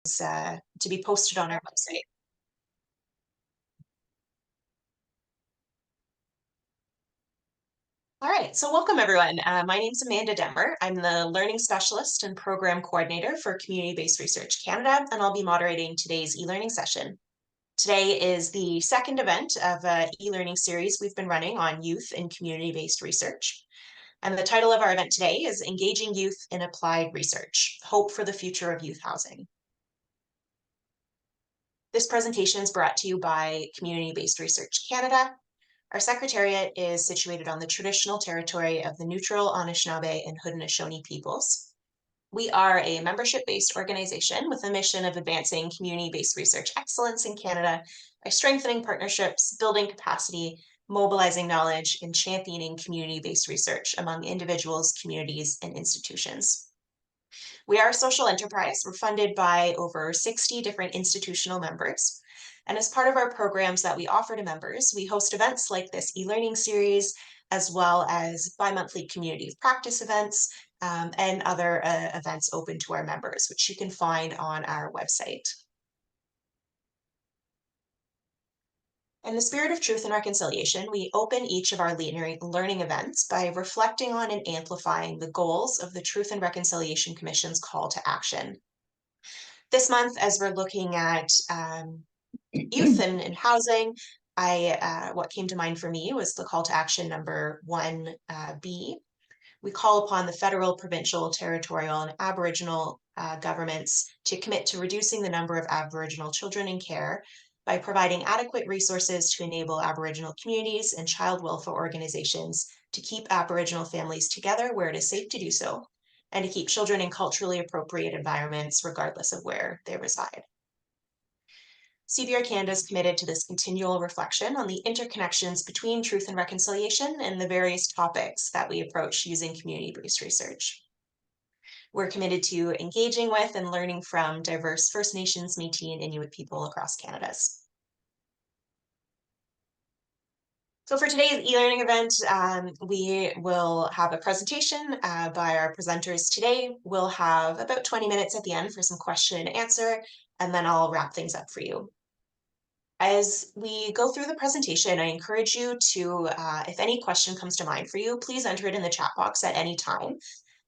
to be posted on our website. All right, so welcome everyone. My name is Amanda Demmer. I'm the Learning Specialist and Program Coordinator for Community-Based Research Canada, and I'll be moderating today's e-learning session. Today is the second event of an e-learning series we've been running on youth and community-based research. And the title of our event today is Engaging Youth in Applied Research, Hope for the Future of Youth Housing. This presentation is brought to you by Community-Based Research Canada. Our secretariat is situated on the traditional territory of the Neutral, Anishinaabe, and Haudenosaunee peoples. We are a membership-based organization with a mission of advancing community-based research excellence in Canada by strengthening partnerships, building capacity, mobilizing knowledge, and championing community-based research among individuals, communities, and institutions. We are a social enterprise. We're funded by over 60 different institutional members. And as part of our programs that we offer to members, we host events like this e-learning series, as well as bi-monthly community of practice events and other events open to our members, which you can find on our website. In the spirit of truth and reconciliation, we open each of our learning events by reflecting on and amplifying the goals of the Truth and Reconciliation Commission's call to action. This month, as we're looking at youth and housing, what came to mind for me was the call to action number 1B. We call upon the federal, provincial, territorial, and Aboriginal governments to commit to reducing the number of Aboriginal children in care by providing adequate resources to enable Aboriginal communities and child welfare organizations to keep Aboriginal families together where it is safe to do so, and to keep children in culturally appropriate environments regardless of where they reside. CBRCanada is committed to this continual reflection on the interconnections between truth and reconciliation and the various topics that we approach using community-based research. We're committed to engaging with and learning from diverse First Nations, Métis, and Inuit people across Canada. So for today's e-learning event, we will have a presentation by our presenters today. We'll have about 20 minutes at the end for some question and answer, and then I'll wrap things up for you. As we go through the presentation, I encourage you to, if any question comes to mind for you, please enter it in the chat box at any time.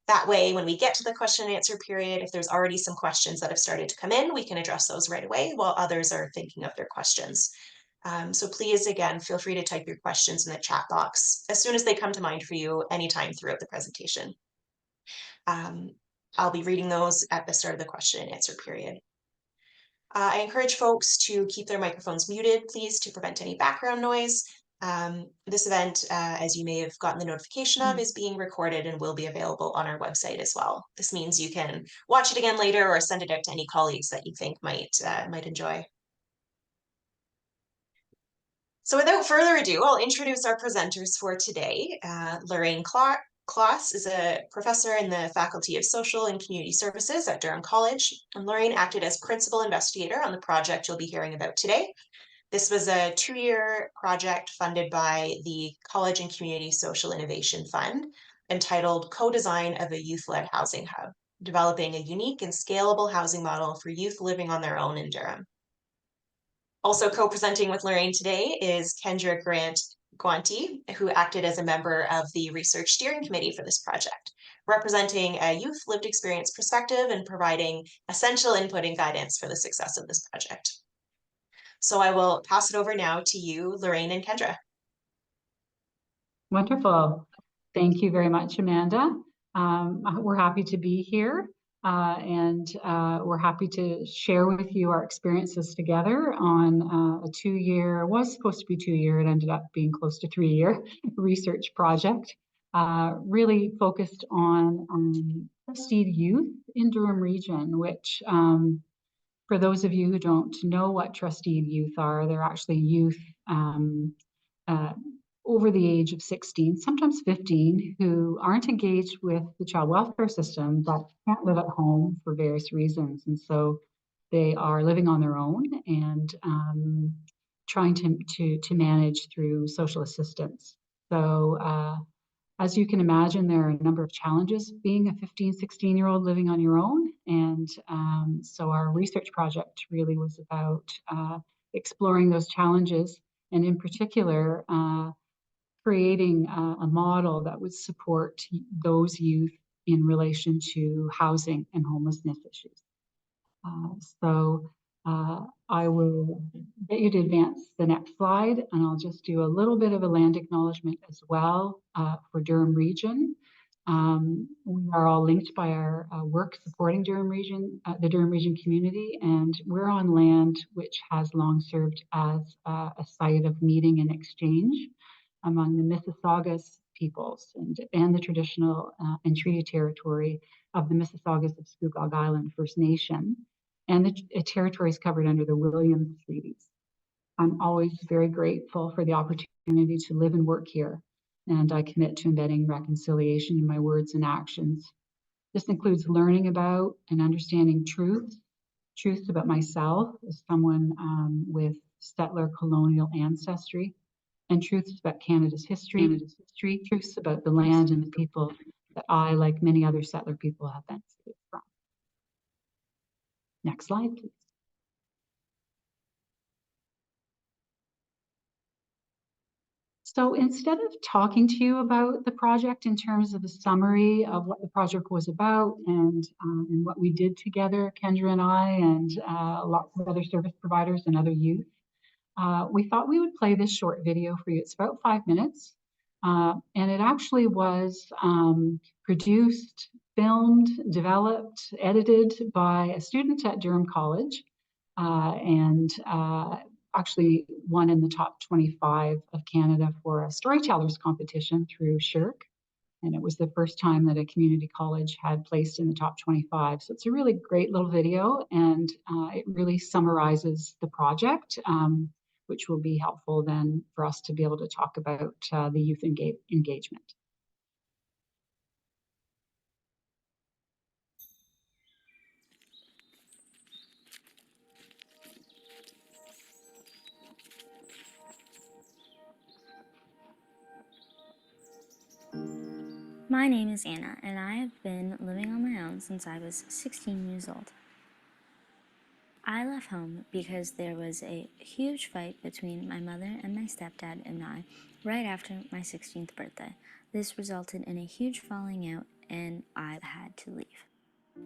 That way, when we get to the question and answer period, if there's already some questions that have started to come in, we can address those right away while others are thinking of their questions. So please, again, feel free to type your questions in the chat box as soon as they come to mind for you anytime throughout the presentation. I'll be reading those at the start of the question and answer period. I encourage folks to keep their microphones muted, please, to prevent any background noise. This event, as you may have gotten the notification of, is being recorded and will be available on our website as well. This means you can watch it again later or send it out to any colleagues that you think might enjoy. So without further ado, I'll introduce our presenters for today. Lorraine Closs is a professor in the Faculty of Social and Community Services at Durham College, and Lorraine acted as principal investigator on the project you'll be hearing about today. This was a 2-year project funded by the College and Community Social Innovation Fund, entitled Co-Design of a Youth-Led Housing Hub, developing a unique and scalable housing model for youth living on their own in Durham. Also co-presenting with Lorraine today is Kendra Grant Guanti, who acted as a member of the research steering committee for this project, representing a youth lived experience perspective and providing essential input and guidance for the success of this project. So I will pass it over now to you, Lorraine and Kendra. Wonderful. Thank you very much, Amanda. We're happy to be here. And we're happy to share with you our experiences together on a 2-year, was supposed to be 2-year, it ended up being close to 3-year research project, really focused on Trusteed Youth in Durham region, which for those of you who don't know what Trusteed Youth are, they're actually youth over the age of 16, sometimes 15, who aren't engaged with the child welfare system but can't live at home for various reasons. And so they are living on their own and trying to manage through social assistance. So As you can imagine, there are a number of challenges being a 15, 16-year-old living on your own. And so our research project really was about exploring those challenges, and in particular, creating a model that would support those youth in relation to housing and homelessness issues. I will get you to advance the next slide, and I'll just do a little bit of a land acknowledgement as well for Durham Region. We are all linked by our work supporting Durham Region, the Durham Region community, and we're on land which has long served as a site of meeting and exchange among the Mississaugas peoples and the traditional and treaty territory of the Mississaugas of Scugog Island First Nation, and the territories covered under the Williams Treaties. I'm always very grateful for the opportunity to live and work here, and I commit to embedding reconciliation in my words and actions. This includes learning about and understanding truths about myself as someone with settler colonial ancestry, and truths about Canada's history, truths about the land and the people that I, like many other settler people, have benefited from. Next slide, please. So instead of talking to you about the project in terms of a summary of what the project was about and what we did together, Kendra and I, and lots of other service providers and other youth, we thought we would play this short video for you. It's about 5 minutes, and it actually was produced, filmed, developed, edited by a student at Durham College, and actually won in the top 25 of Canada for a storytellers competition through SSHRC. And it was the first time that a community college had placed in the top 25. So it's a really great little video, and it really summarizes the project, which will be helpful then for us to be able to talk about the youth engagement. My name is Anna, and I have been living on my own since I was 16 years old. I left home because there was a huge fight between my mother and my stepdad and I right after my 16th birthday. This resulted in a huge falling out, and I had to leave.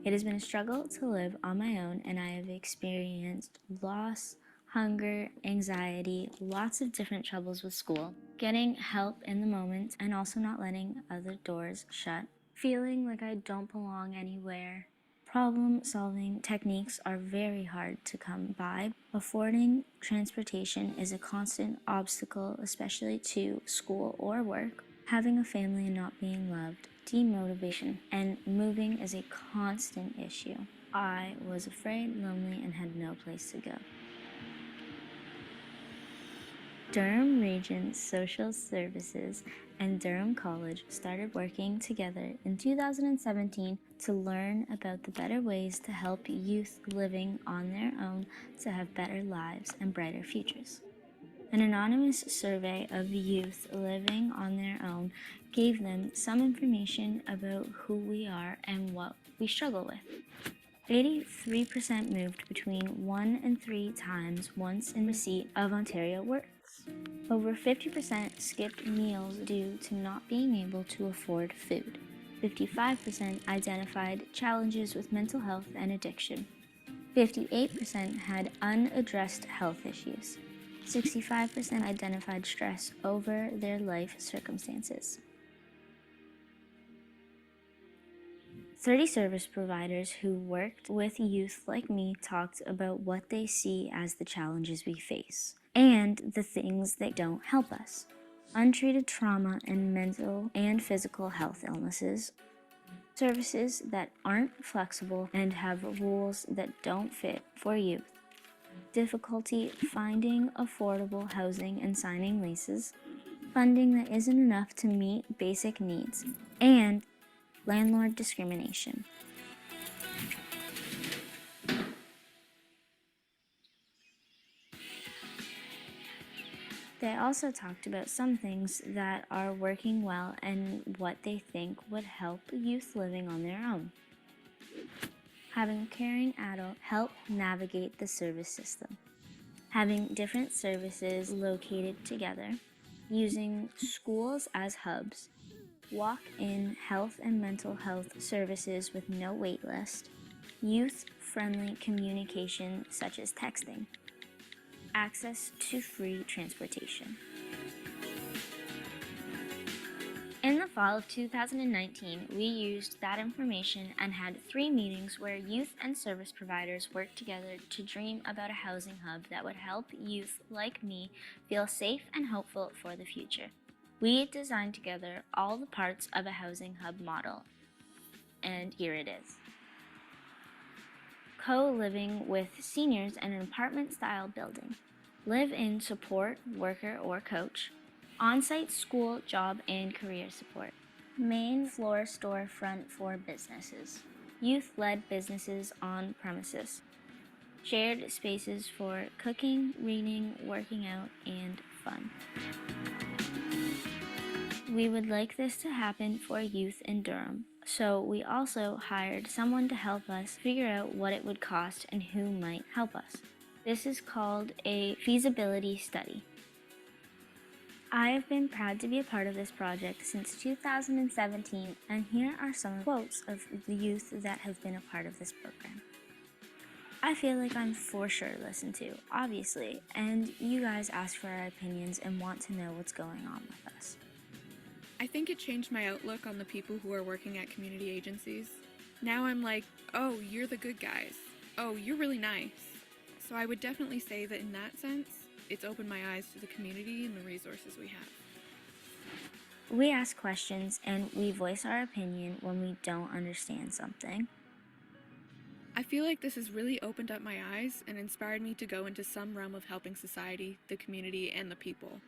It has been a struggle to live on my own, and I have experienced loss, hunger, anxiety, lots of different troubles with school, getting help in the moment, and also not letting other doors shut, feeling like I don't belong anywhere. Problem-solving techniques are very hard to come by. Affording transportation is a constant obstacle, especially to school or work. Having a family and not being loved, demotivation, and moving is a constant issue. I was afraid, lonely, and had no place to go. Durham Region Social Services and Durham College started working together in 2017 to learn about the better ways to help youth living on their own to have better lives and brighter futures. An anonymous survey of youth living on their own gave them some information about who we are and what we struggle with. 83% moved between 1 and 3 times once in receipt of Ontario works. Over 50% skipped meals due to not being able to afford food. 55% identified challenges with mental health and addiction. 58% had unaddressed health issues. 65% identified stress over their life circumstances. 30 service providers who worked with youth like me talked about what they see as the challenges we face and the things that don't help us. Untreated trauma and mental and physical health illnesses, services that aren't flexible and have rules that don't fit for youth, difficulty finding affordable housing and signing leases, funding that isn't enough to meet basic needs, and landlord discrimination. They also talked about some things that are working well and what they think would help youth living on their own. Having a caring adult help navigate the service system. Having different services located together. Using schools as hubs. Walk-in health and mental health services with no wait list. Youth-friendly communication such as texting. Access to free transportation. In the fall of 2019, we used that information and had 3 meetings where youth and service providers worked together to dream about a housing hub that would help youth like me feel safe and hopeful for the future. We designed together all the parts of a housing hub model, and here it is. Co-living with seniors in an apartment-style building. Live-in support, worker or coach. On-site school, job, and career support. Main floor storefront for businesses. Youth-led businesses on premises. Shared spaces for cooking, reading, working out, and fun. We would like this to happen for youth in Durham, so we also hired someone to help us figure out what it would cost and who might help us. This is called a feasibility study. I have been proud to be a part of this project since 2017, and here are some quotes of the youth that have been a part of this program. I feel like I'm for sure listened to, obviously, and you guys ask for our opinions and want to know what's going on with us. I think it changed my outlook on the people who are working at community agencies. Now I'm like, oh, you're the good guys. Oh, you're really nice. So I would definitely say that in that sense, it's opened my eyes to the community and the resources we have. We ask questions and we voice our opinion when we don't understand something. I feel like this has really opened up my eyes and inspired me to go into some realm of helping society, the community, and the people.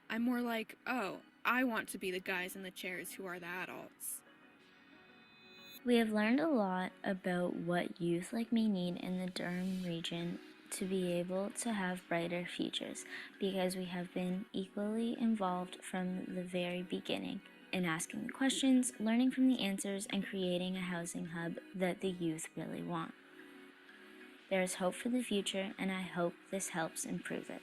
I'm more like, oh, I want to be the guys in the chairs who are the adults. We have learned a lot about what youth like me need in the Durham region to be able to have brighter futures, because we have been equally involved from the very beginning in asking the questions, learning from the answers, and creating a housing hub that the youth really want. There is hope for the future, and I hope this helps improve it.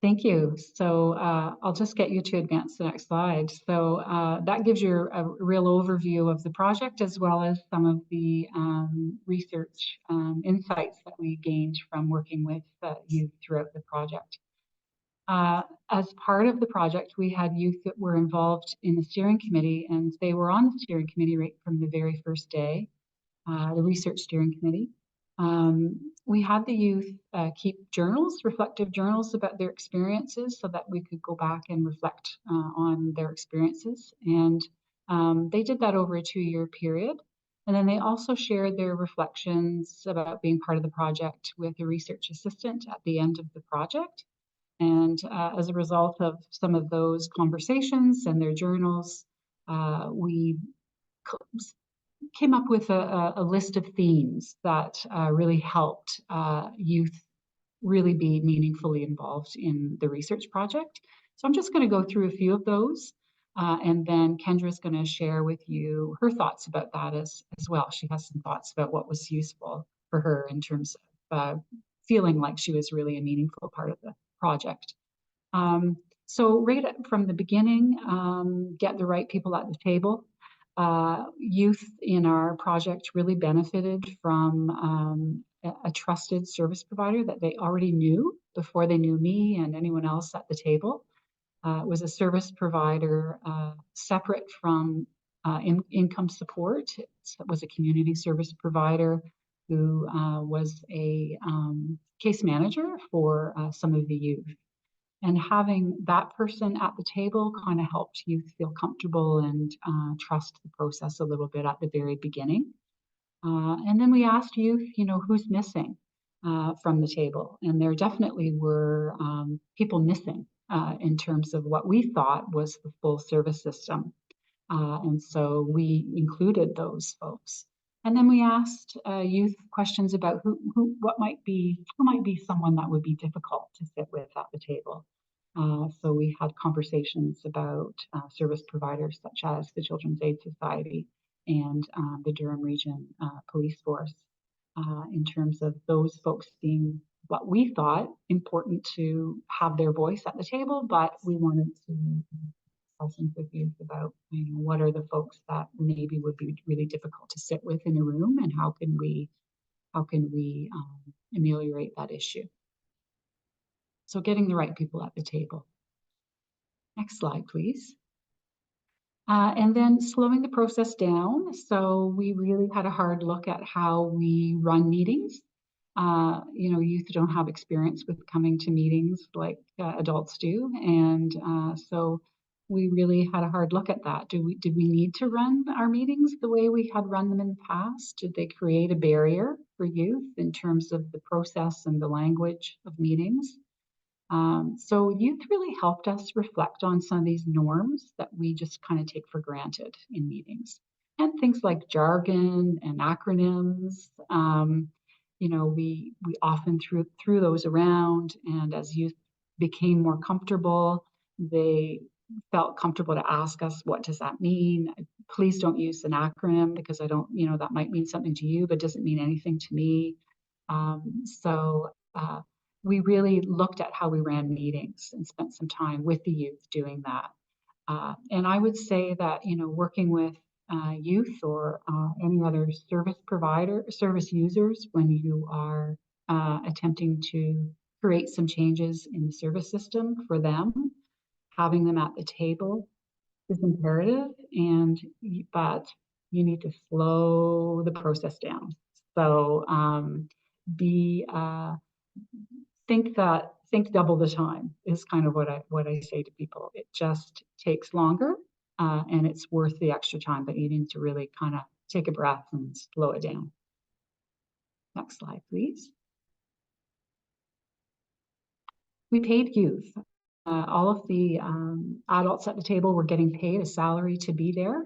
Thank you. So I'll just get you to advance the next slide. So that gives you a real overview of the project, as well as some of the research insights that we gained from working with youth throughout the project. As part of the project, we had youth that were involved in the steering committee, and they were on the steering committee right from the very first day, the research steering committee. We had the youth keep journals, reflective journals about their experiences, so that we could go back and reflect on their experiences. And they did that over a 2-year period. And then they also shared their reflections about being part of the project with a research assistant at the end of the project. And as a result of some of those conversations and their journals, we came up with a list of themes that really helped youth really be meaningfully involved in the research project. So I'm just going to go through a few of those, and then Kendra is going to share with you her thoughts about that as well. She has some thoughts about what was useful for her in terms of feeling like she was really a meaningful part of the project. So right from the beginning, get the right people at the table. Youth in our project really benefited from a trusted service provider that they already knew before they knew me and anyone else at the table. It was a service provider separate from income support. It was a community service provider who was a case manager for some of the youth. And having that person at the table kind of helped youth feel comfortable and trust the process a little bit at the very beginning. And then we asked youth, who's missing from the table. And there definitely were people missing in terms of what we thought was the full service system. And so we included those folks. And then we asked youth questions about who might be someone that would be difficult to sit with at the table. So we had conversations about service providers such as the Children's Aid Society and the Durham Region Police Force in terms of those folks being what we thought important to have their voice at the table, but we wanted to discussions with youth about what are the folks that maybe would be really difficult to sit with in a room, and how can we ameliorate that issue. So getting the right people at the table. Next slide, please. And then slowing the process down. So we really had a hard look at how we run meetings. Youth don't have experience with coming to meetings like adults do. And so we really had a hard look at that. Did we need to run our meetings the way we had run them in the past? Did they create a barrier for youth in terms of the process and the language of meetings? So youth really helped us reflect on some of these norms that we just kind of take for granted in meetings. And things like jargon and acronyms, we often threw those around, and as youth became more comfortable, they felt comfortable to ask us, what does that mean? Please don't use an acronym, because I don't, that might mean something to you, but doesn't mean anything to me. We really looked at how we ran meetings and spent some time with the youth doing that. And I would say that, working with youth or any other service users, when you are attempting to create some changes in the service system for them, having them at the table is imperative, but you need to slow the process down. So think double the time is kind of what I say to people. It just takes longer and it's worth the extra time, but you need to really kind of take a breath and slow it down. Next slide, please. We paid youth. All of the adults at the table were getting paid a salary to be there.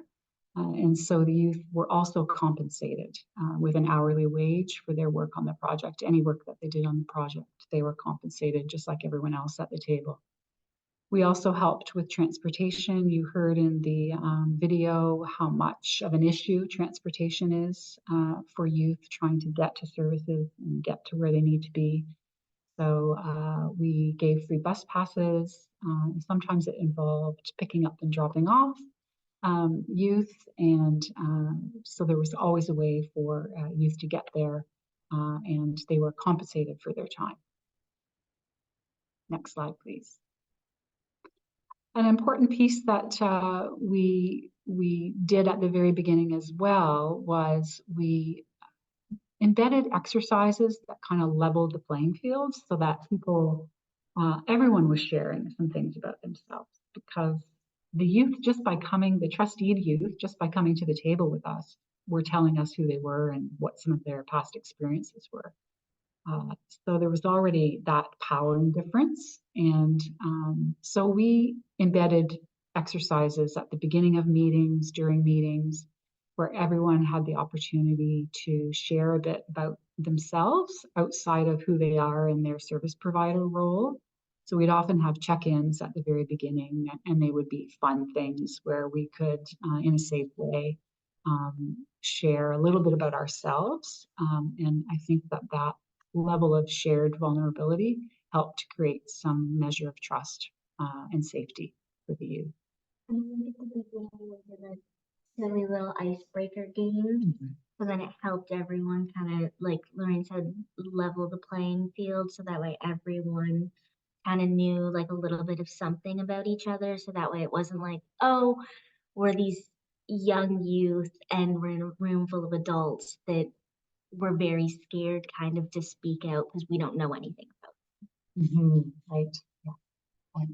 And so the youth were also compensated with an hourly wage for their work on the project. Any work that they did on the project, they were compensated just like everyone else at the table. We also helped with transportation. You heard in the video how much of an issue transportation is for youth trying to get to services and get to where they need to be. So we gave free bus passes. Sometimes it involved picking up and dropping off youth, and so there was always a way for youth to get there, and they were compensated for their time. Next slide, please. An important piece that we did at the very beginning as well was we embedded exercises that kind of leveled the playing field, so that everyone was sharing some things about themselves, because the youth, the Trusteed Youth, just by coming to the table with us, were telling us who they were and what some of their past experiences were. So there was already that power and difference. And so we embedded exercises at the beginning of meetings, during meetings, where everyone had the opportunity to share a bit about themselves outside of who they are in their service provider role. So we'd often have check-ins at the very beginning, and they would be fun things where we could, in a safe way, share a little bit about ourselves. And I think that level of shared vulnerability helped to create some measure of trust and safety for the youth. And then at the beginning, we did a silly little icebreaker game. Mm-hmm. So then it helped everyone kind of, like Lorraine said, level the playing field. So that way everyone kind of knew like a little bit of something about each other. So that way it wasn't like, oh, we're these young youth and we're in a room full of adults that we're very scared kind of to speak out because we don't know anything about it. Right. Yeah. Right.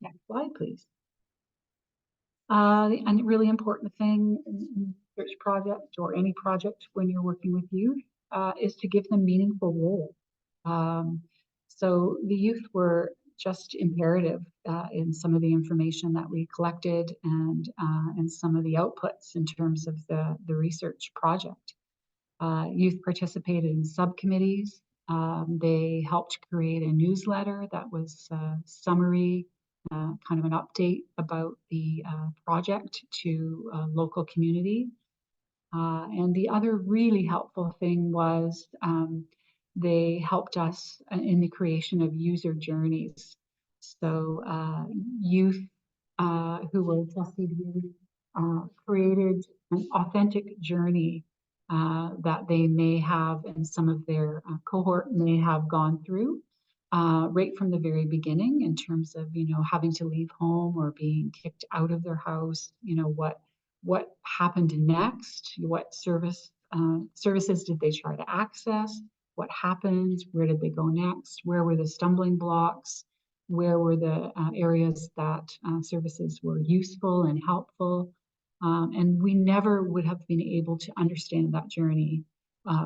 Next slide, please. A really important thing in research project or any project when you're working with youth is to give them meaningful role. So the youth were just imperative in some of the information that we collected and some of the outputs in terms of the research project. Youth participated in subcommittees. They helped create a newsletter that was summary, kind of an update about the project to local community. And the other really helpful thing was they helped us in the creation of user journeys. So youth who were Trusteed Youth created an authentic journey that they may have and some of their cohort may have gone through right from the very beginning in terms of, having to leave home or being kicked out of their house, what happened next, what services did they try to access, what happened, where did they go next, where were the stumbling blocks, where were the areas that services were useful and helpful. And we never would have been able to understand that journey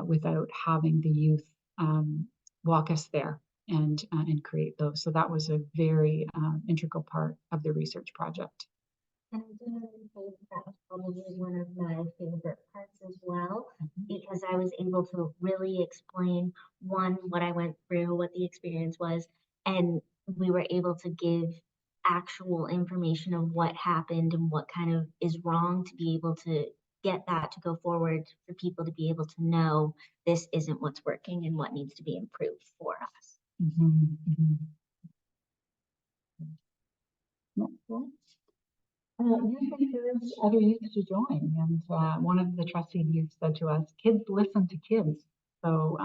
without having the youth walk us there and create those. So that was a very integral part of the research project. And that was probably one of my favorite parts as well, because I was able to really explain, one, what I went through, what the experience was, and we were able to give actual information of what happened and what kind of is wrong to be able to get that to go forward for people to be able to know this isn't what's working and what needs to be improved for us. Next one. Youth encouraged other youth to join, and one of the Trusteed Youth said to us, kids listen to kids. So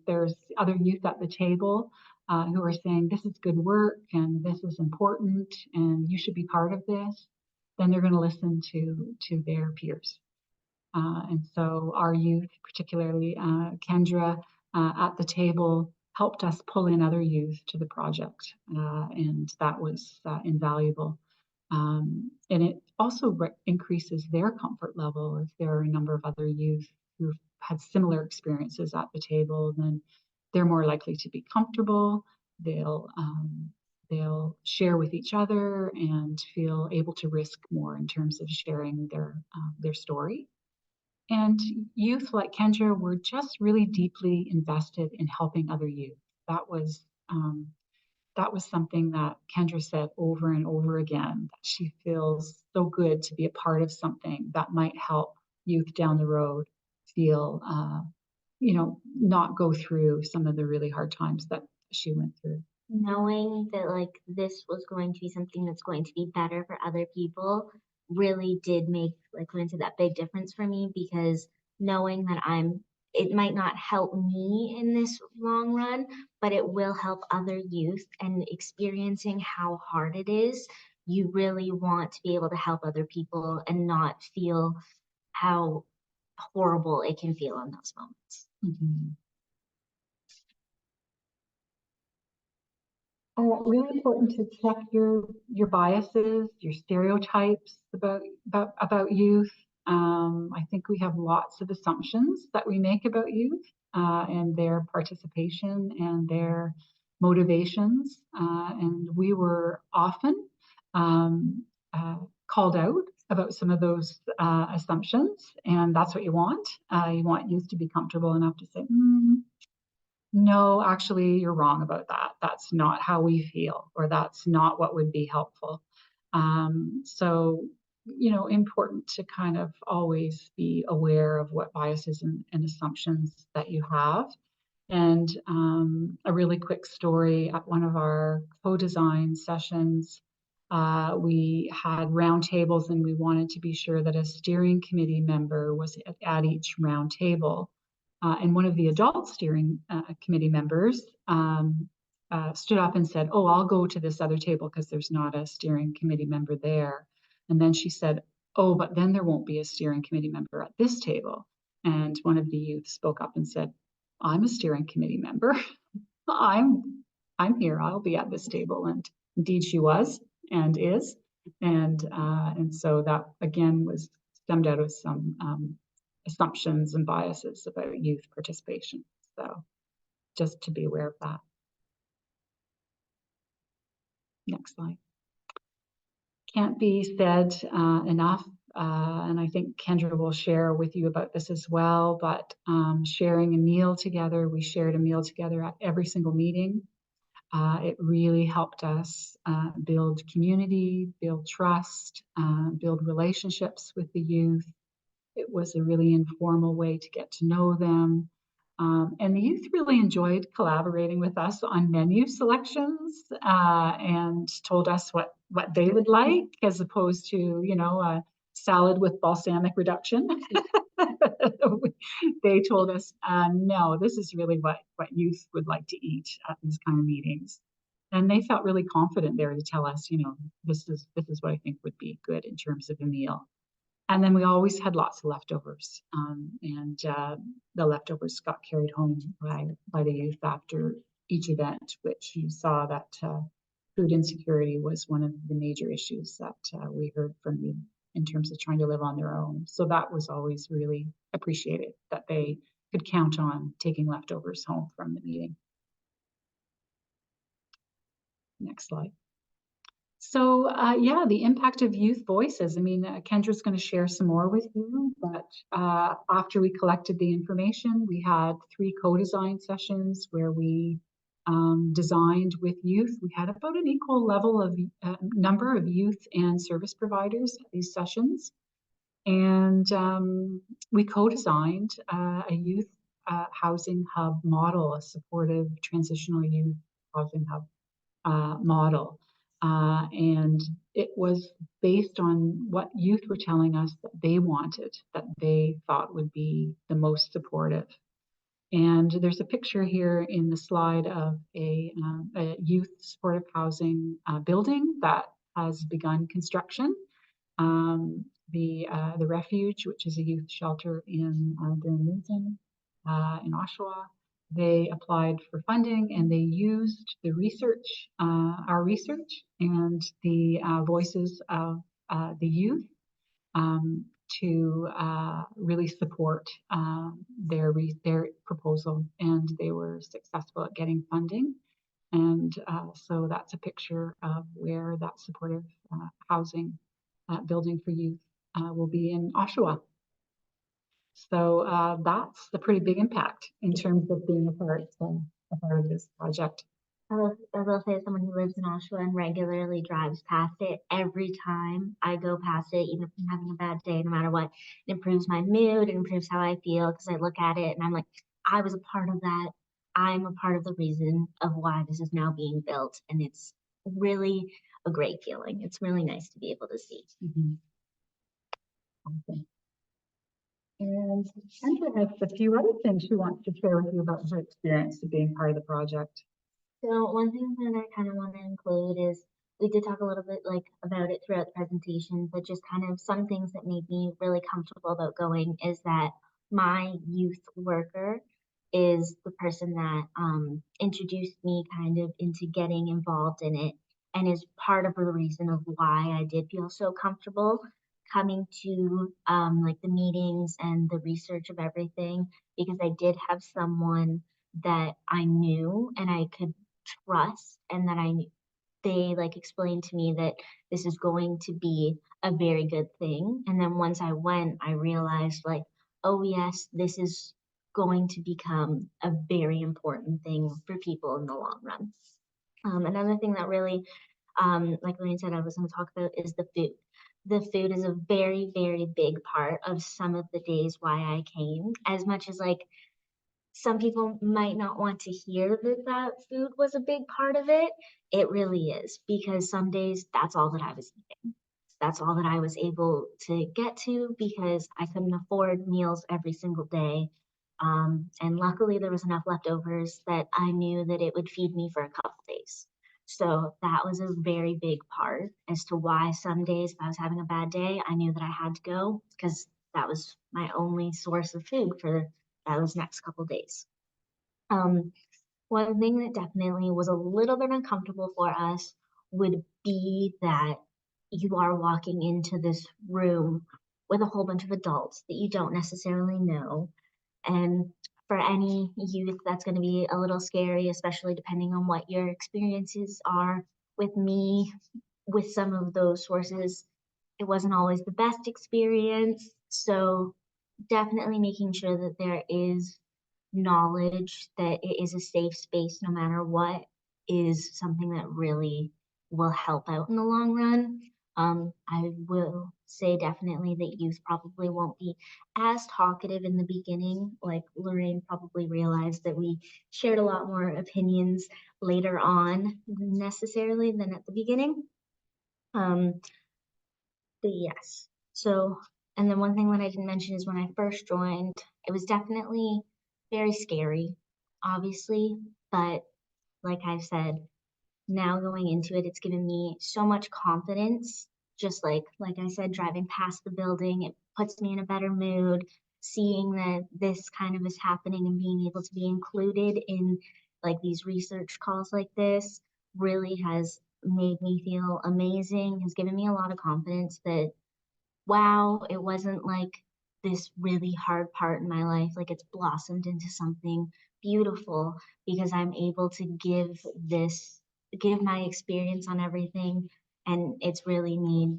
there's other youth at the table who are saying this is good work and this is important and you should be part of this. Then they're going to listen to their peers. And so our youth, particularly Kendra at the table, helped us pull in other youth to the project, and that was invaluable. And it also increases their comfort level if there are a number of other youth who've had similar experiences at the table. Then they're more likely to be comfortable. They'll share with each other and feel able to risk more in terms of sharing their story. And youth like Kendra were just really deeply invested in helping other youth. That was something that Kendra said over and over again, that she feels so good to be a part of something that might help youth down the road feel, not go through some of the really hard times that she went through. Knowing that this was going to be something that's going to be better for other people really did make, went into that big difference for me, because knowing that it might not help me in this long run, but it will help other youth, and experiencing how hard it is, you really want to be able to help other people and not feel how horrible it can feel in those moments. Really important to check your biases, your stereotypes about youth. I think we have lots of assumptions that we make about youth and their participation and their motivations. And we were often called out about some of those assumptions. And that's what you want. You want youth to be comfortable enough to say, no, actually, you're wrong about that. That's not how we feel, or that's not what would be helpful. So, important to kind of always be aware of what biases and assumptions that you have. And a really quick story, at one of our co-design sessions, we had roundtables, and we wanted to be sure that a steering committee member was at each roundtable. And one of the adult steering committee members stood up and said, "Oh, I'll go to this other table because there's not a steering committee member there." And then she said, "Oh, but then there won't be a steering committee member at this table." And one of the youth spoke up and said, I'm a steering committee member. I'm here. I'll be at this table. And indeed she was and is. And so that again was stemmed out of some assumptions and biases about youth participation. So just to be aware of that. Next slide. Can't be said enough, and I think Kendra will share with you about this as well, but sharing a meal together, we shared a meal together at every single meeting. It really helped us build community, build trust, build relationships with the youth. It was a really informal way to get to know them. And the youth really enjoyed collaborating with us on menu selections and told us what they would like, as opposed to, you know, a salad with balsamic reduction. They told us, no, this is really what youth would like to eat at these kind of meetings. And they felt really confident there to tell us, you know, this is what I think would be good in terms of a meal. And then we always had lots of leftovers, and the leftovers got carried home by the youth after each event, which you saw that food insecurity was one of the major issues that we heard from you in terms of trying to live on their own. So that was always really appreciated, that they could count on taking leftovers home from the meeting. Next slide. So yeah, the impact of youth voices. I mean, Kendra's going to share some more with you, but after we collected the information, we had 3 co-design sessions where we designed with youth. We had about an equal level of number of youth and service providers at these sessions. And we co-designed a youth housing hub model, a supportive transitional youth housing hub model. And it was based on what youth were telling us that they wanted, that they thought would be the most supportive. And there's a picture here in the slide of a youth supportive housing building that has begun construction. The Refuge, which is a youth shelter in Durham, in Oshawa, they applied for funding and they used the research, our research, and the voices of the youth to really support their proposal, and they were successful at getting funding. And so that's a picture of where that supportive housing building for youth will be in Oshawa. So that's a pretty big impact in terms of being a part of this project. I will say, as someone who lives in Oshawa and regularly drives past it, every time I go past it, even if I'm having a bad day, no matter what, it improves my mood, it improves how I feel, because I look at it and I'm like, I was a part of that. I'm a part of the reason of why this is now being built. And it's really a great feeling. It's really nice to be able to see. Mm-hmm. Okay. And Kendra has a few other things she wants to share with you about her experience of being part of the project. So one thing that I kind of want to include is, we did talk a little bit about it throughout the presentation, but just kind of some things that made me really comfortable about going is that my youth worker is the person that introduced me kind of into getting involved in it, and is part of the reason of why I did feel so comfortable coming to the meetings and the research of everything, because I did have someone that I knew and I could trust, and that they explained to me that this is going to be a very good thing. And then once I went, I realized oh yes, this is going to become a very important thing for people in the long run. Another thing that really, like Lorraine said, I was going to talk about is the food. The food is a very, very big part of some of the days why I came. As much as some people might not want to hear that food was a big part of it, it really is, because some days that's all that I was eating. That's all that I was able to get to, because I couldn't afford meals every single day. And luckily there was enough leftovers that I knew that it would feed me for a couple days. So that was a very big part as to why some days if I was having a bad day, I knew that I had to go, because that was my only source of food for those next couple days. One thing that definitely was a little bit uncomfortable for us would be that you are walking into this room with a whole bunch of adults that you don't necessarily know. And for any youth, that's going to be a little scary, especially depending on what your experiences are. With me, with some of those sources, it wasn't always the best experience. So definitely making sure that there is knowledge that it is a safe space no matter what is something that really will help out in the long run. I will say definitely that youth probably won't be as talkative in the beginning. Like Lorraine probably realized that we shared a lot more opinions later on necessarily than at the beginning. But yes, so, and then one thing that I didn't mention is when I first joined, it was definitely very scary, obviously, but like I've said, now going into it, it's given me so much confidence. Just like I said, driving past the building, it puts me in a better mood. Seeing that this kind of is happening and being able to be included in like these research calls like this really has made me feel amazing, has given me a lot of confidence that, wow, it wasn't like this really hard part in my life. Like it's blossomed into something beautiful because I'm able to give my experience on everything, and it's really made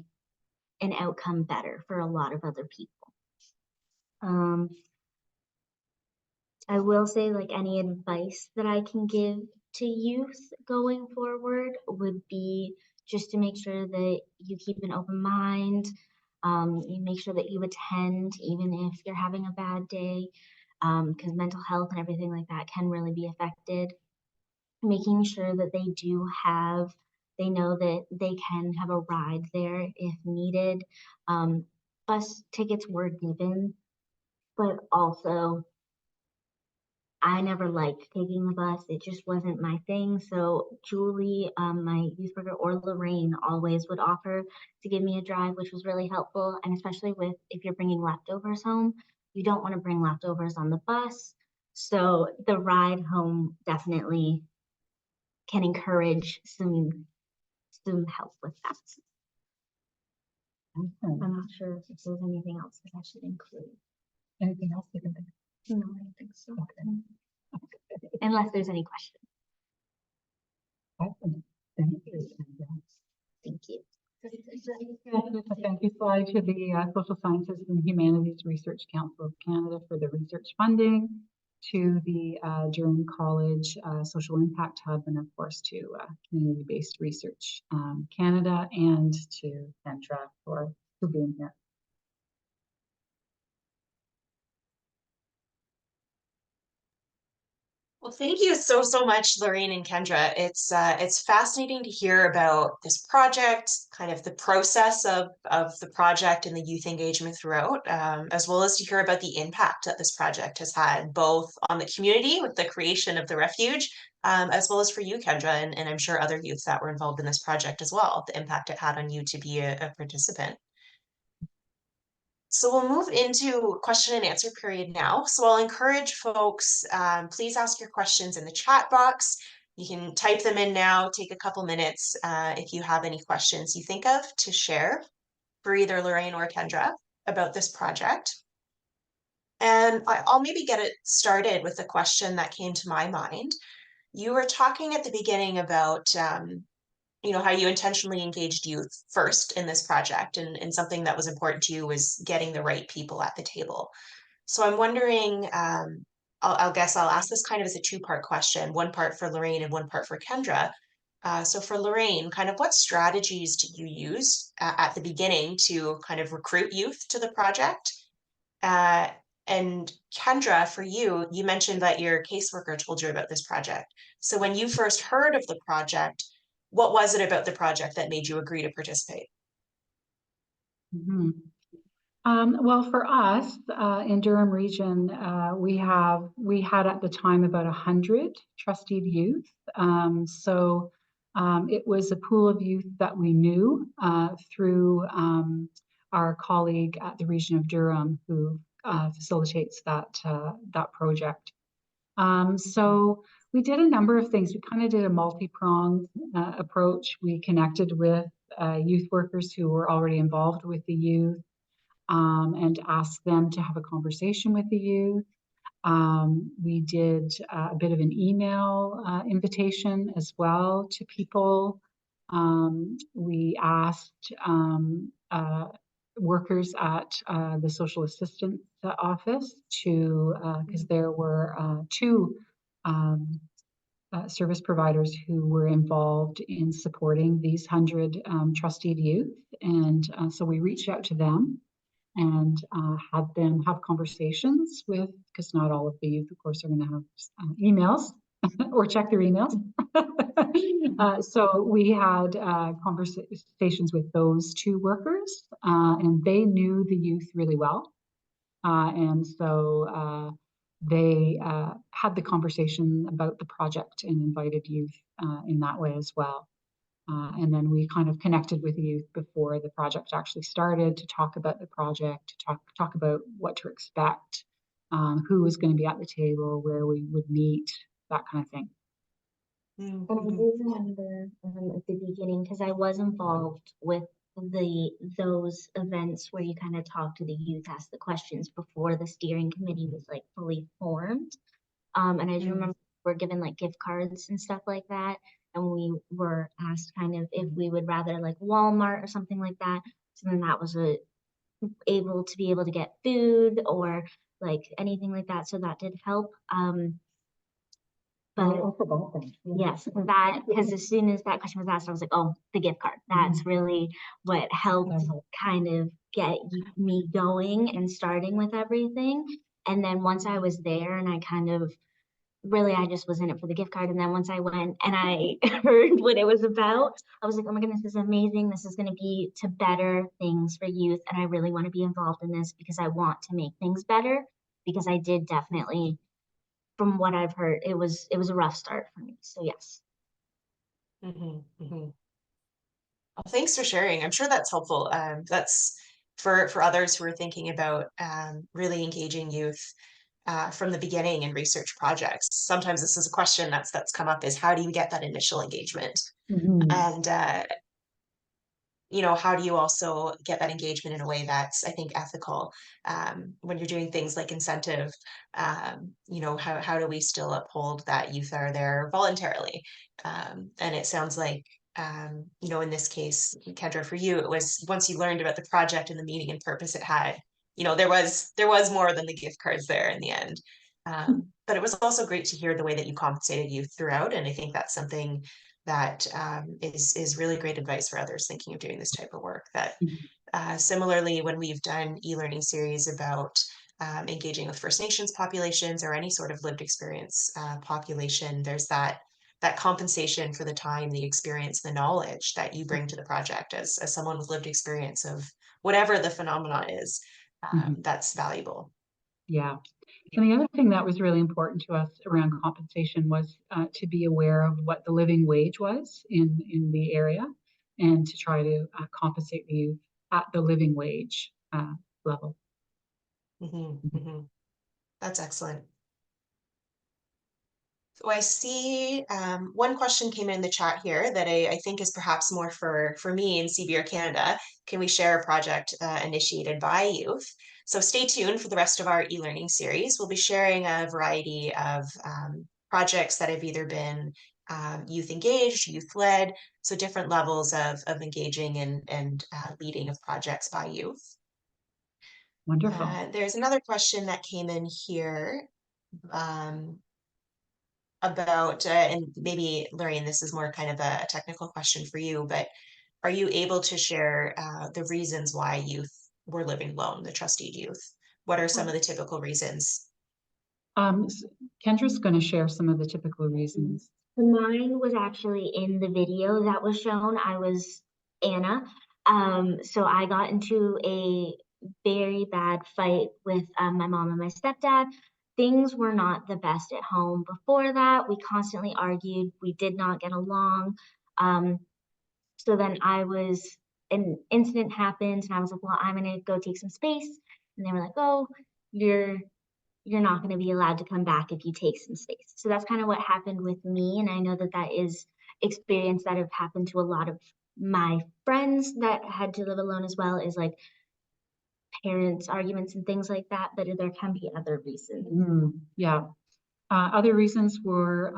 an outcome better for a lot of other people. I will say, like, any advice that I can give to youth going forward would be just to make sure that you keep an open mind. You make sure that you attend even if you're having a bad day, because mental health and everything like that can really be affected. Making sure that they know that they can have a ride there if needed. Bus tickets were given, but also I never liked taking the bus. It just wasn't my thing. So Julie, my youth worker, or Lorraine always would offer to give me a drive, which was really helpful. And especially with if you're bringing leftovers home, you don't want to bring leftovers on the bus. So the ride home definitely can encourage some help with that. Okay. I'm not sure if there's anything else that I should include. Anything else you can think of? No, I don't think so. Okay. Unless there's any questions. Awesome. Thank you. Thank you. Thank you slide to the Social Sciences and Humanities Research Council of Canada for the research funding, to the Durham College Social Impact Hub, and of course to Community-Based Research Canada, and to Kendra for being here. Well, thank you so much, Lorraine and Kendra. It's fascinating to hear about this project, kind of the process of the project and the youth engagement throughout, as well as to hear about the impact that this project has had, both on the community with the creation of the refuge, as well as for you, Kendra, and I'm sure other youth that were involved in this project as well, the impact it had on you to be a participant. So we'll move into question and answer period now. So I'll encourage folks, please ask your questions in the chat box. You can type them in now, take a couple minutes if you have any questions you think of to share for either Lorraine or Kendra about this project. And I'll maybe get it started with a question that came to my mind. You were talking at the beginning about how you intentionally engaged youth first in this project, and something that was important to you was getting the right people at the table. So I'm wondering, I'll guess I'll ask this kind of as a two-part question, one part for Lorraine and one part for Kendra. So for Lorraine, kind of what strategies did you use at the beginning to kind of recruit youth to the project? And Kendra, for you, you mentioned that your caseworker told you about this project. So when you first heard of the project, what was it about the project that made you agree to participate? Mm-hmm. Well, for us in Durham region, we had at the time about 100 Trusteed Youth. It was a pool of youth that we knew through our colleague at the region of Durham who facilitates that project. So we did a number of things. We kind of did a multi-pronged approach. We connected with youth workers who were already involved with the youth and asked them to have a conversation with the youth. We did a bit of an email invitation as well to people. We asked workers at the social assistance office to, because there were two service providers who were involved in supporting these 100 trusteed youth. And so we reached out to them and had them have conversations with, because not all of the youth, of course, are going to have emails or check their emails. So we had conversations with those two workers, and they knew the youth really well. And so they had the conversation about the project and invited youth in that way as well. And then we kind of connected with the youth before the project actually started to talk about the project, to talk about what to expect, who was going to be at the table, where we would meet, that kind of thing. And I do remember at the beginning, because I was involved with those events where you kind of talk to the youth, ask the questions before the steering committee was like fully formed. And I do remember we're given like gift cards and stuff like that. And we were asked kind of if we would rather like Walmart or something like that. So then that was able to get food or like anything like that. So that did help. But yes, that, because as soon as that question was asked, I was like, oh, the gift card. That's really what helped kind of get me going and starting with everything. And then once I was there and I kind of really, I just was in it for the gift card. And then once I went and I heard what it was about, I was like, oh my goodness, this is amazing. This is going to be to better things for youth. And I really want to be involved in this because I want to make things better, because I did definitely, from what I've heard, it was a rough start for me. So yes. Well, thanks for sharing. I'm sure that's helpful. That's for others who are thinking about really engaging youth from the beginning in research projects. Sometimes this is a question that's come up, is how do you get that initial engagement? And how do you also get that engagement in a way that's, I think, ethical? When you're doing things like incentive, how do we still uphold that youth are there voluntarily? And it sounds like, in this case, Kendra, for you, it was once you learned about the project and the meaning and purpose it had, there was more than the gift cards there in the end. But it was also great to hear the way that you compensated youth throughout. And I think that's something that is really great advice for others thinking of doing this type of work. That similarly, when we've done e-learning series about engaging with First Nations populations or any sort of lived experience population, there's that compensation for the time, the experience, the knowledge that you bring to the project as someone with lived experience of whatever the phenomenon is. That's valuable. Yeah. And the other thing that was really important to us around compensation was to be aware of what the living wage was in the area, and to try to compensate the youth at the living wage level. That's excellent. So I see one question came in the chat here that I think is perhaps more for me in CBRCanada. Can we share a project initiated by youth? So stay tuned for the rest of our e-learning series. We'll be sharing a variety of projects that have either been youth engaged, youth led, so different levels of engaging and leading of projects by youth. Wonderful. There's another question that came in here about, and maybe Lorraine, this is more kind of a technical question for you, but are you able to share the reasons why youth were living alone, the Trusteed Youth? What are some of the typical reasons? Kendra's going to share some of the typical reasons. Mine was actually in the video that was shown. I was Anna. So I got into a very bad fight with my mom and my stepdad. Things were not the best at home before that. We constantly argued. We did not get along. So then I was an incident happened and I was like, well, I'm going to go take some space. And they were like, oh, you're not going to be allowed to come back if you take some space. So that's kind of what happened with me. And I know that that is experience that have happened to a lot of my friends that had to live alone as well, is like parents arguments and things like that, but there can be other reasons. Yeah. Other reasons were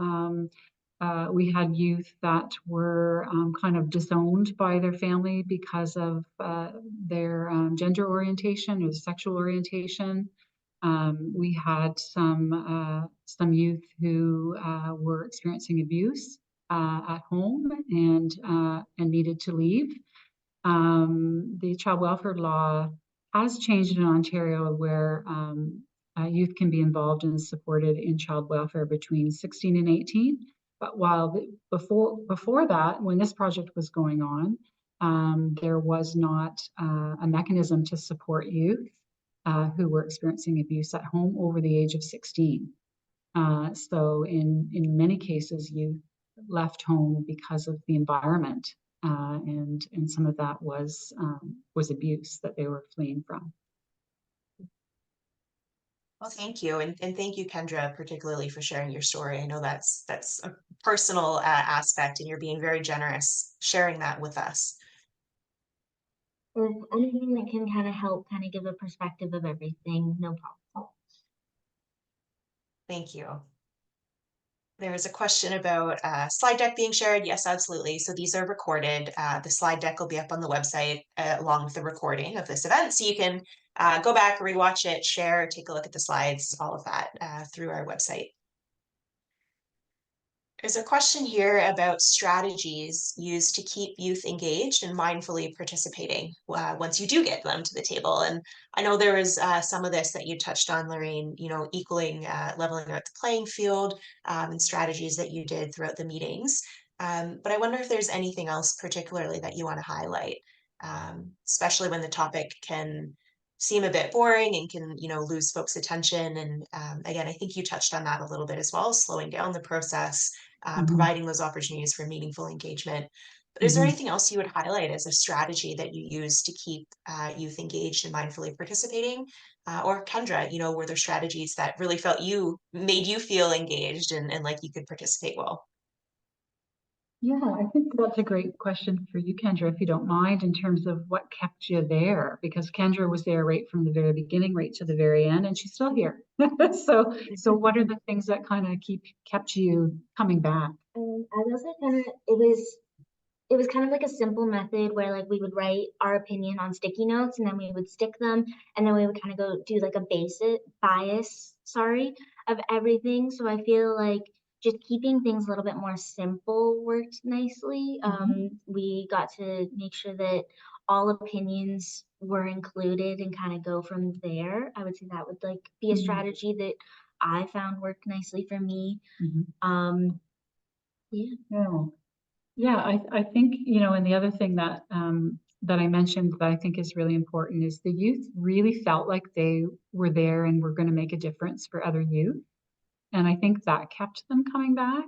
we had youth that were kind of disowned by their family because of their gender orientation or sexual orientation. We had some youth who were experiencing abuse at home and needed to leave. The child welfare law has changed in Ontario, where youth can be involved and supported in child welfare between 16 and 18. But while before that, when this project was going on, there was not a mechanism to support youth who were experiencing abuse at home over the age of 16. So in many cases, youth left home because of the environment, and some of that was abuse that they were fleeing from. Well, thank you. And thank you, Kendra, particularly for sharing your story. I know that's a personal aspect, and you're being very generous sharing that with us. Or anything that can kind of help kind of give a perspective of everything, no problem. Thank you. There is a question about slide deck being shared. Yes, absolutely. So these are recorded. The slide deck will be up on the website along with the recording of this event. So you can go back, rewatch it, share, take a look at the slides, all of that through our website. There's a question here about strategies used to keep youth engaged and mindfully participating once you do get them to the table. And I know there was some of this that you touched on, Lorraine, equaling, leveling out the playing field, and strategies that you did throughout the meetings. But I wonder if there's anything else particularly that you want to highlight, especially when the topic can seem a bit boring and can, lose folks' attention. And again, I think you touched on that a little bit as well, slowing down the process, providing those opportunities for meaningful engagement. But is there anything else you would highlight as a strategy that you use to keep youth engaged and mindfully participating? Or Kendra, were there strategies that really made you feel engaged and like you could participate well? Yeah, I think that's a great question for you, Kendra, if you don't mind, in terms of what kept you there, because Kendra was there right from the very beginning, right to the very end, and she's still here. So what are the things that kind of kept you coming back? I will say it was kind of like a simple method where like we would write our opinion on sticky notes and then we would stick them, and then we would kind of go do like a bias of everything. So I feel like just keeping things a little bit more simple worked nicely. We got to make sure that all opinions were included and kind of go from there. I would say that would like be a strategy that I found worked nicely for me. Yeah, I think, and the other thing that that I mentioned that I think is really important is the youth really felt like they were there and were going to make a difference for other youth. And I think that kept them coming back.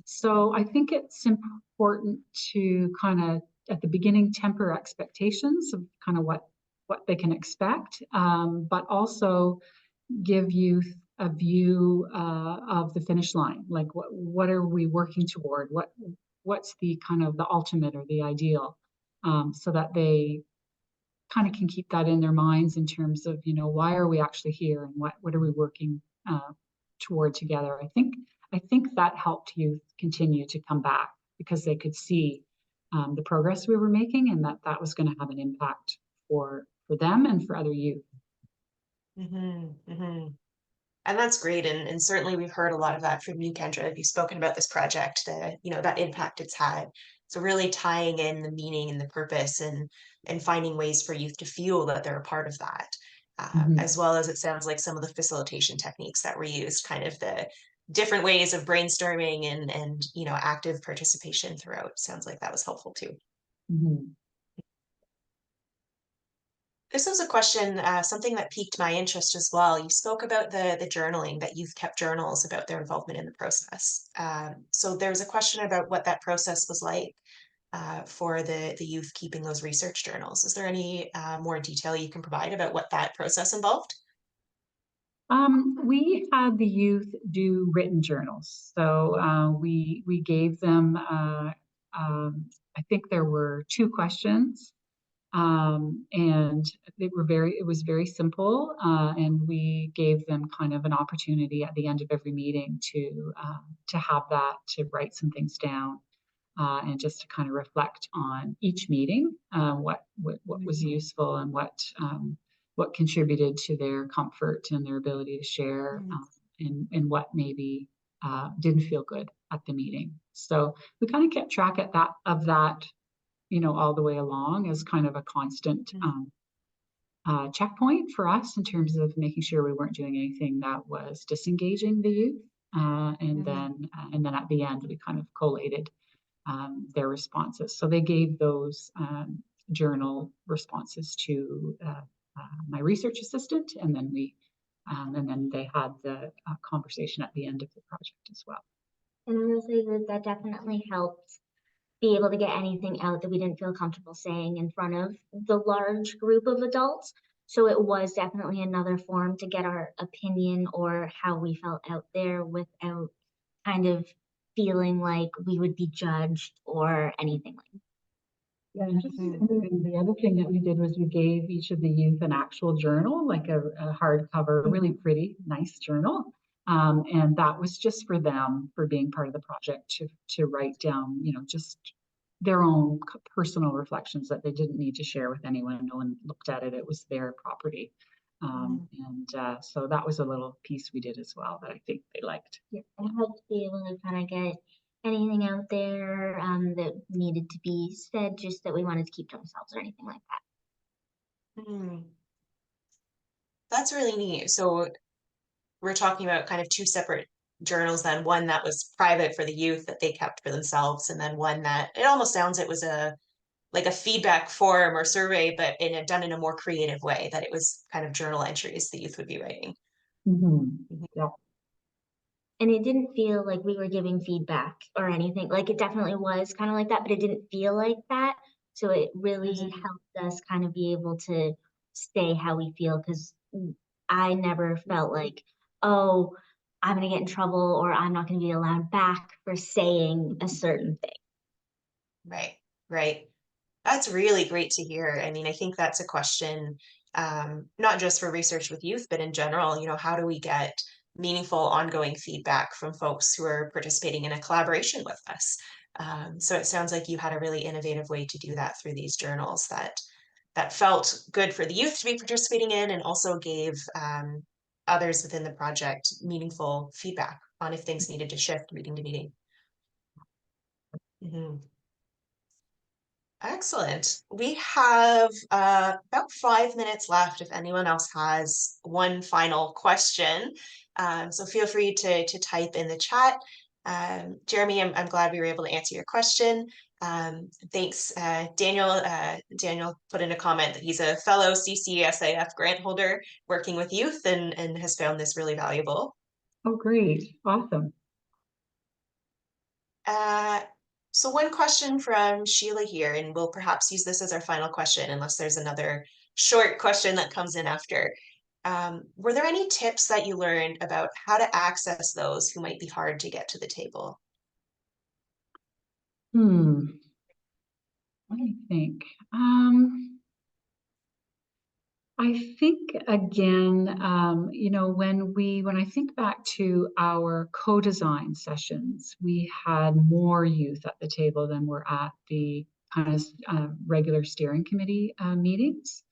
So I think it's important to kind of, at the beginning, temper expectations of kind of what they can expect, but also give youth a view of the finish line. Like what are we working toward? What's the kind of the ultimate or the ideal, so that they kind of can keep that in their minds in terms of, why are we actually here and what are we working toward together. I think that helped youth continue to come back because they could see the progress we were making and that was going to have an impact for them and for other youth. And that's great. And certainly we've heard a lot of that from you, Kendra. You've spoken about this project, that impact it's had. So really tying in the meaning and the purpose and finding ways for youth to feel that they're a part of that. As well as it sounds like some of the facilitation techniques that were used, kind of the different ways of brainstorming and active participation throughout. Sounds like that was helpful too. This was a question, something that piqued my interest as well. You spoke about the journaling, that youth kept journals about their involvement in the process. So there was a question about what that process was like. for the youth keeping those research journals. Is there any more detail you can provide about what that process involved? We had the youth do written journals. So we gave them, I think there were 2 questions, and it was very simple, and we gave them kind of an opportunity at the end of every meeting to have that, to write some things down, and just to kind of reflect on each meeting, what was useful and what contributed to their comfort and their ability to share, and what maybe didn't feel good at the meeting. So we kind of kept track of that, you know, all the way along as kind of a constant checkpoint for us in terms of making sure we weren't doing anything that was disengaging the youth. And then at the end, we kind of collated their responses. So they gave those journal responses to my research assistant, and then they had the conversation at the end of the project as well. And I will say that definitely helped be able to get anything out that we didn't feel comfortable saying in front of the large group of adults. So it was definitely another forum to get our opinion or how we felt out there without kind of feeling like we would be judged or anything like that. Yeah, and the other thing that we did was we gave each of the youth an actual journal, like a hardcover, really pretty, nice journal. And that was just for them, for being part of the project, to write down, you know, just their own personal reflections that they didn't need to share with anyone. No one looked at it. It was their property. So that was a little piece we did as well that I think they liked. Yeah, it helped be able to kind of get anything out there that needed to be said, just that we wanted to keep to ourselves or anything like that. That's really neat. So we're talking about kind of 2 separate journals then, one that was private for the youth that they kept for themselves, and then one that it almost sounds it was like a feedback form or survey, but done in a more creative way, that it was kind of journal entries the youth would be writing. Yeah. And it didn't feel like we were giving feedback or anything. Like, it definitely was kind of like that, but it didn't feel like that. So it really helped us kind of be able to say how we feel, because I never felt like, oh, I'm going to get in trouble or I'm not going to be allowed back for saying a certain thing. Right. That's really great to hear. I mean, I think that's a question, not just for research with youth, but in general, you know, how do we get meaningful ongoing feedback from folks who are participating in a collaboration with us? So it sounds like you had a really innovative way to do that through these journals that felt good for the youth to be participating in, and also gave others within the project meaningful feedback on if things needed to shift meeting to meeting. Excellent. We have about 5 minutes left if anyone else has one final question. So feel free to type in the chat. Jeremy, I'm glad we were able to answer your question. Thanks, Daniel. Daniel put in a comment that he's a fellow CCSAF grant holder working with youth and has found this really valuable. Oh, great. Awesome. So one question from Sheila here, and we'll perhaps use this as our final question unless there's another short question that comes in after. Were there any tips that you learned about how to access those who might be hard to get to the table? What do you think? I think again, you know, when I think back to our co-design sessions, we had more youth at the table than were at the kind of regular steering committee meetings.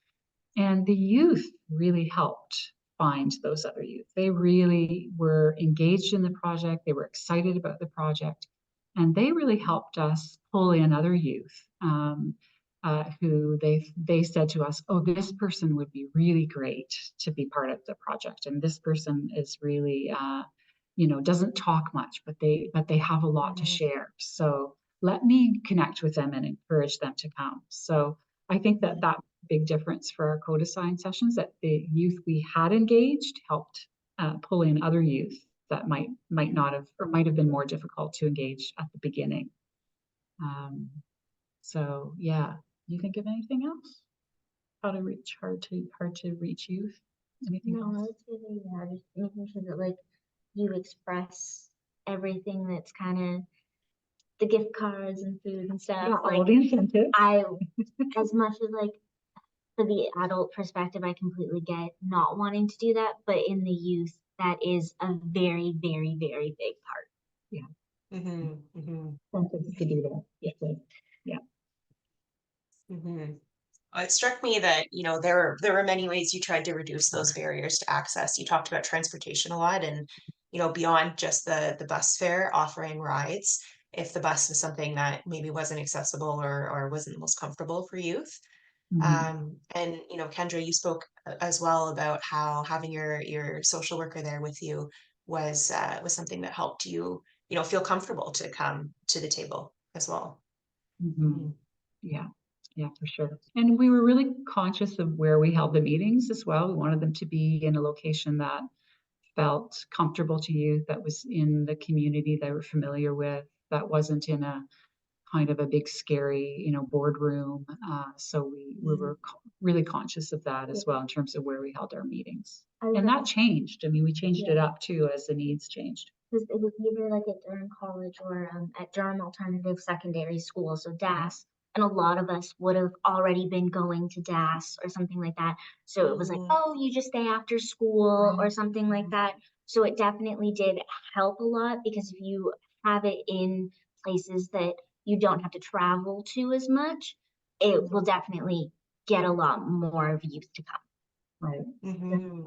And the youth really helped find those other youth. They really were engaged in the project. They were excited about the project. And they really helped us pull in other youth who they said to us, oh, this person would be really great to be part of the project. And this person is really, you know, doesn't talk much, but they have a lot to share. So let me connect with them and encourage them to come. So I think that big difference for our co-design sessions, that the youth we had engaged helped pull in other youth that might not have, or might have been more difficult to engage at the beginning. So yeah, you think of anything else? How to reach hard to reach youth? Anything No, I else? would say that, yeah, just making sure that like you express everything that's kind of the gift cards and food and stuff. Yeah, all Like the incentives. I, as much as like for the adult perspective, I completely get not wanting to do that, but in the youth, that is a very, very, very big part. Yeah, Mm-hmm. incentives to do that. Yeah. Mm-hmm. It struck me that, you know, there were many ways you tried to reduce those barriers to access. You talked about transportation a lot and, you know, beyond just the bus fare, offering rides, if the bus was something that maybe wasn't accessible or wasn't the most comfortable for youth. And you know, Kendra, you spoke as well about how having your social worker there with you was something that helped you, you know, feel comfortable to come to the table as well. Mm-hmm. Yeah, for sure. And we were really conscious of where we held the meetings as well. We wanted them to be in a location that felt comfortable to youth, that was in the community they were familiar with, that wasn't in a kind of a big scary, you know, boardroom. So we were really conscious of that as well in terms of where we held our meetings. And that changed. I mean, we changed it up too as the needs changed. Because it was either like at Durham College or at Durham Alternative Secondary School, so DAS. And a lot of us would have already been going to DAS or something like that. So it was like, oh, you just stay after school or something like that. So it definitely did help a lot because if you have it in places that you don't have to travel to as much, it will definitely get a lot more of youth to come. Right. Mm-hmm.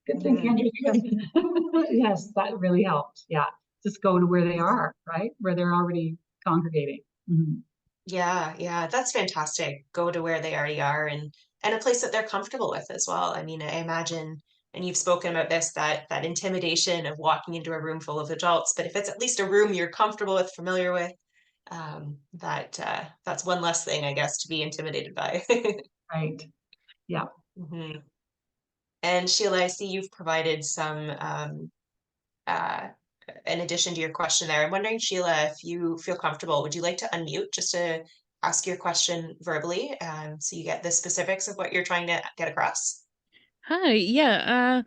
Good thing, Kendra. Yes, that really helped. Yeah, just go to where they are, right? Where they're already congregating. Yeah, that's fantastic. Go to where they already are and a place that they're comfortable with as well. I mean, I imagine, and you've spoken about this, that intimidation of walking into a room full of adults, but if it's at least a room you're comfortable with, familiar with, that's one less thing, I guess, to be intimidated by. Right. Yeah. Mhm. And Sheila, I see you've provided some uh, in addition to your question there. I'm wondering, Sheila, if you feel comfortable, would you like to unmute just to ask your question verbally, so you get the specifics of what you're trying to get across? Hi, yeah.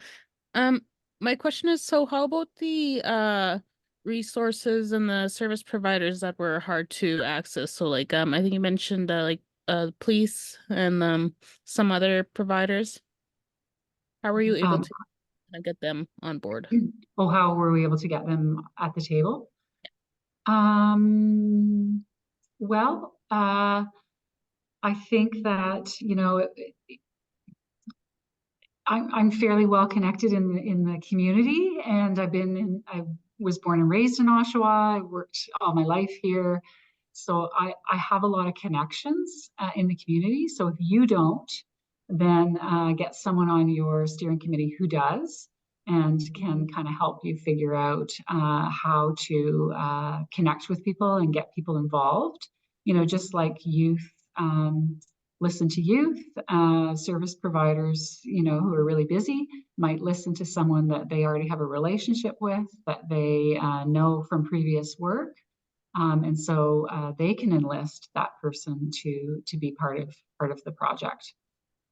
My question is, so how about the resources and the service providers that were hard to access? So like I think you mentioned police and some other providers. How were you able to get them on board? Oh, how were we able to get them at the table? Well, I think that, you know, I'm fairly well connected in the community, and I was born and raised in Oshawa. I worked all my life here, so I have a lot of connections in the community. So if you don't, then get someone on your steering committee who does and can kind of help you figure out how to connect with people and get people involved. You know, just like youth. Listen to youth, service providers, you know, who are really busy might listen to someone that they already have a relationship with, that they know from previous work. And so they can enlist that person to be part of the project.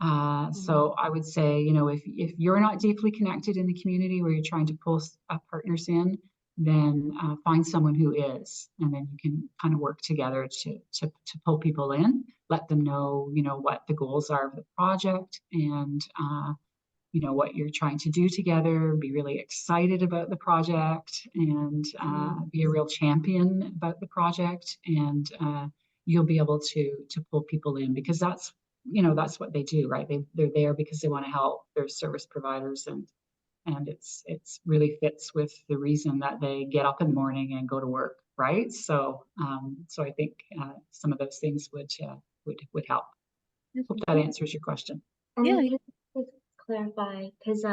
So I would say, you know, if you're not deeply connected in the community where you're trying to pull partners in, then find someone who is, and then you can kind of work together to pull people in, let them know, you know, what the goals are of the project and you know what you're trying to do together, be really excited about the project and be a real champion about the project, and you'll be able to pull people in because that's, you know, that's what they do, right? They're there because they want to help their service providers, and it's really fits with the reason that they get up in the morning and go to work, right? So so I think some of those things would help. Hope that answers your question. Yeah. Just clarify, because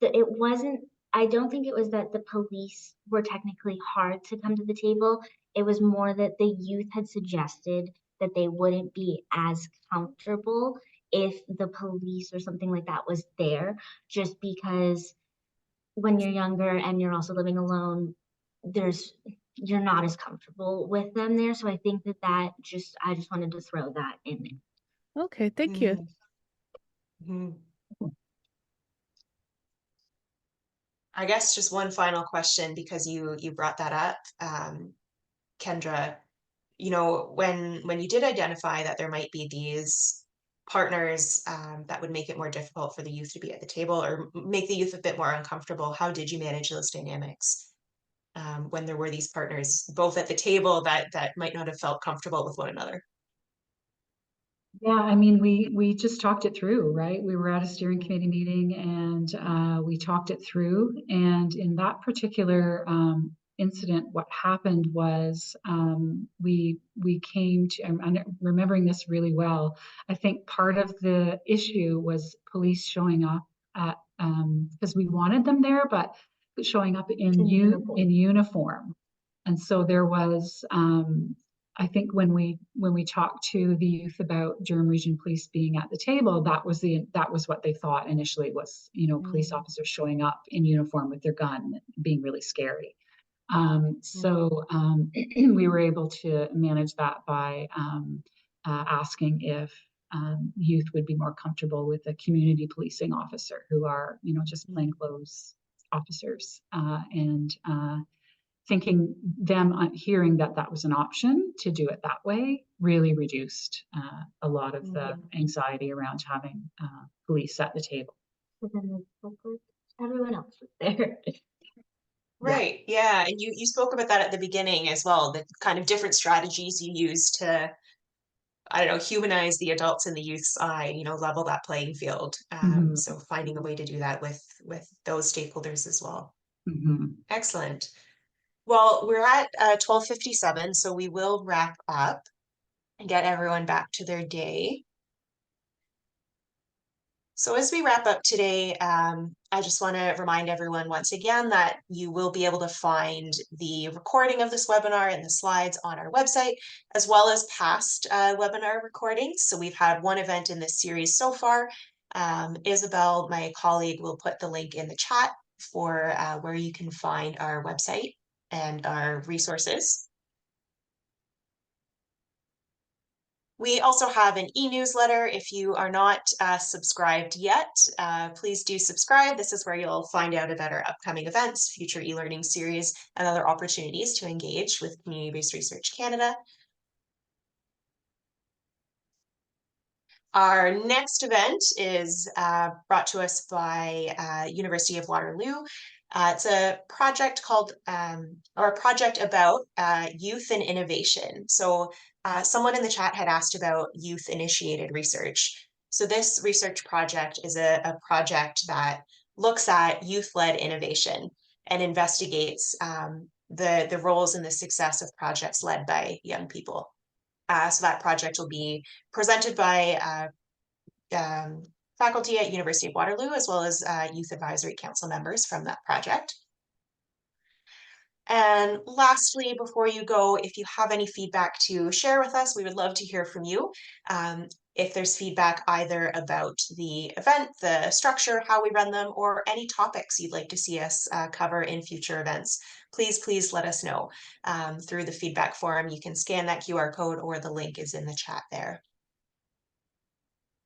it wasn't. I don't think it was that the police were technically hard to come to the table. It was more that the youth had suggested that they wouldn't be as comfortable if the police or something like that was there, just because when you're younger and you're also living alone, there's you're not as comfortable with them there. So I think that I just wanted to throw that in there. Okay, thank you. Mhm. I guess just one final question, because you brought that up, Kendra. You know, when you did identify that there might be these partners that would make it more difficult for the youth to be at the table, or make the youth a bit more uncomfortable, how did you manage those dynamics when there were these partners both at the table that might not have felt comfortable with one another? Yeah, I mean, we just talked it through, right? We were at a steering committee meeting and we talked it through. And in that particular incident, what happened was we came to, I'm remembering this really well. I think part of the issue was police showing up at, because we wanted them there, but showing up in uniform. And so there was, I think when we talked to the youth about Durham Region Police being at the table, that was what they thought initially was, you know, police officers showing up in uniform with their gun, being really scary. We were able to manage that by asking if youth would be more comfortable with a community policing officer, who are, you know, just plainclothes officers, and thinking them hearing that was an option to do it that way really reduced a lot of the anxiety around having police at the table. So then everyone else was there. Right. Yeah. And you spoke about that at the beginning as well, the kind of different strategies you use to, I don't know, humanize the adults in the youth's eye, you know, level that playing field. So finding a way to do that with those stakeholders as well. Excellent. Well, we're at 12:57, so we will wrap up and get everyone back to their day. So as we wrap up today, I just want to remind everyone once again that you will be able to find the recording of this webinar and the slides on our website, as well as past webinar recordings. So we've had one event in this series so far. Isabel, my colleague, will put the link in the chat for where you can find our website and our resources. We also have an e-newsletter. If you are not subscribed yet, please do subscribe. This is where you'll find out about our upcoming events, future e-learning series, and other opportunities to engage with Community-Based Research Canada. Our next event is brought to us by University of Waterloo. It's a project called, or a project about youth and innovation. So someone in the chat had asked about youth-initiated research. So this research project is a project that looks at youth-led innovation and investigates the roles and the success of projects led by young people. So that project will be presented by faculty at University of Waterloo, as well as Youth Advisory Council members from that project. And lastly, before you go, if you have any feedback to share with us, we would love to hear from you. If there's feedback either about the event, the structure, how we run them, or any topics you'd like to see us cover in future events, please let us know through the feedback form. You can scan that QR code, or the link is in the chat there.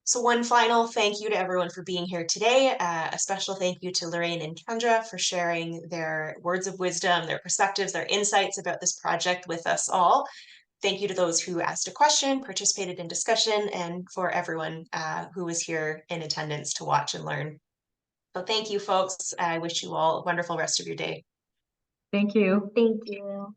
So one final thank you to everyone for being here today. A special thank you to Lorraine and Kendra for sharing their words of wisdom, their perspectives, their insights about this project with us all. Thank you to those who asked a question, participated in discussion, and for everyone who was here in attendance to watch and learn. So thank you, folks. I wish you all a wonderful rest of your day. Thank you. Thank you.